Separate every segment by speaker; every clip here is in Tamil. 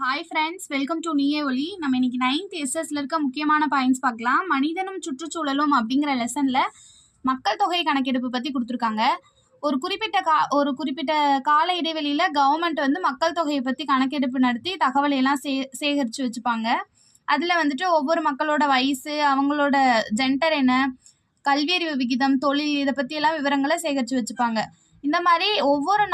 Speaker 1: ஹாய் ஃப்ரெண்ட்ஸ், வெல்கம் டு நீயே ஒலி. நம்ம இன்னைக்கு 9th எஸ்எஸ்ல இருக்க முக்கியமான பாயிண்ட்ஸ் பார்க்கலாம். மனிதனும் சுற்றுச்சூழலும் அப்படிங்கிற லெசன்ல மக்கள் தொகை கணக்கெடுப்பு பற்றி கொடுத்துருக்காங்க. ஒரு குறிப்பிட்ட கால இடைவெளியில் கவர்மெண்ட் வந்து மக்கள் தொகையை பற்றி கணக்கெடுப்பு நடத்தி தகவலை எல்லாம் சேகரித்து வச்சுப்பாங்க. அதில் வந்துட்டு ஒவ்வொரு மக்களோட வயசு, அவங்களோட ஜெண்டர் என்ன, கல்வியறிவு விகிதம், தொழில், இதை பற்றி எல்லாம் விவரங்களை சேகரித்து வச்சுப்பாங்க. இந்த மாதிரி ஒவ்வொரு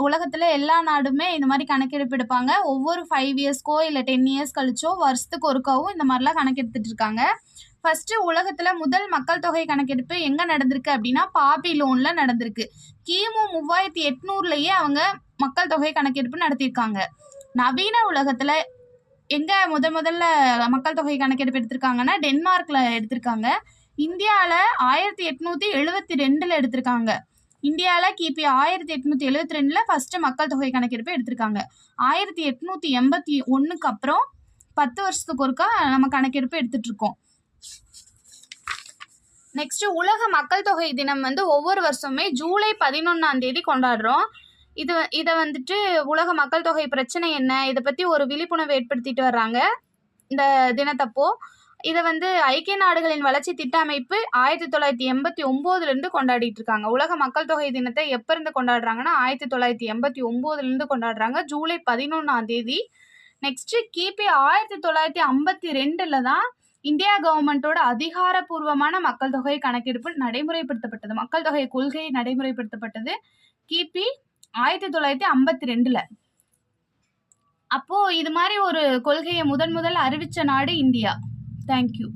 Speaker 1: உலகத்துல எல்லா நாடுமே இந்த மாதிரி கணக்கெடுப்பு எடுப்பாங்க. ஒவ்வொரு 5 இயர்ஸ்க்கோ இல்லை 10 இயர்ஸ் கழிச்சோ வருஷத்துக்கு ஒருக்காவும் இந்த மாதிரிலாம் கணக்கெடுத்துட்டு இருக்காங்க. ஃபர்ஸ்ட் உலகத்துல முதல் மக்கள் தொகை கணக்கெடுப்பு எங்க நடந்திருக்கு அப்படின்னா பாபிலோன்ல நடந்திருக்கு. கிமு 3800லயே அவங்க மக்கள் தொகை கணக்கெடுப்பு நடத்தியிருக்காங்க. நவீன உலகத்துல எங்க முதல்ல மக்கள் தொகை கணக்கெடுப்பு எடுத்திருக்காங்கன்னா டென்மார்க்ல எடுத்திருக்காங்க. இந்தியாவில் 1872 எடுத்திருக்காங்க. இந்தியாவில் கிபி 1872 ஃபர்ஸ்ட் மக்கள் தொகை கணக்கெடுப்பு எடுத்திருக்காங்க. 1881 அப்புறம் 10 வருஷத்துக்கு ஒருக்கா நம்ம கணக்கெடுப்பு எடுத்துட்டு இருக்கோம். நெக்ஸ்ட் உலக மக்கள் தொகை தினம் வந்து ஒவ்வொரு வருஷமே ஜூலை 11 கொண்டாடுறோம். இதை வந்துட்டு உலக மக்கள் தொகை பிரச்சனை என்ன, இதை பற்றி ஒரு விழிப்புணர்வு ஏற்படுத்திட்டு வர்றாங்க இந்த தினத்தப்போ. இதை வந்து ஐக்கிய நாடுகளின் வளர்ச்சி திட்ட அமைப்பு 1989 கொண்டாடிட்டு இருக்காங்க. உலக மக்கள் தொகை தினத்தை எப்ப இருந்து கொண்டாடுறாங்கன்னா 1989 கொண்டாடுறாங்க, ஜூலை 11. நெக்ஸ்ட் கிபி 1952 தான் இந்தியா கவர்மெண்டோட அதிகாரப்பூர்வமான மக்கள் தொகை கணக்கெடுப்பு நடைமுறைப்படுத்தப்பட்டது. மக்கள் தொகை கொள்கை நடைமுறைப்படுத்தப்பட்டது கிபி 1952. அப்போ இது மாதிரி ஒரு கொள்கையை முதல் அறிவிச்ச நாடு இந்தியா. Thank you.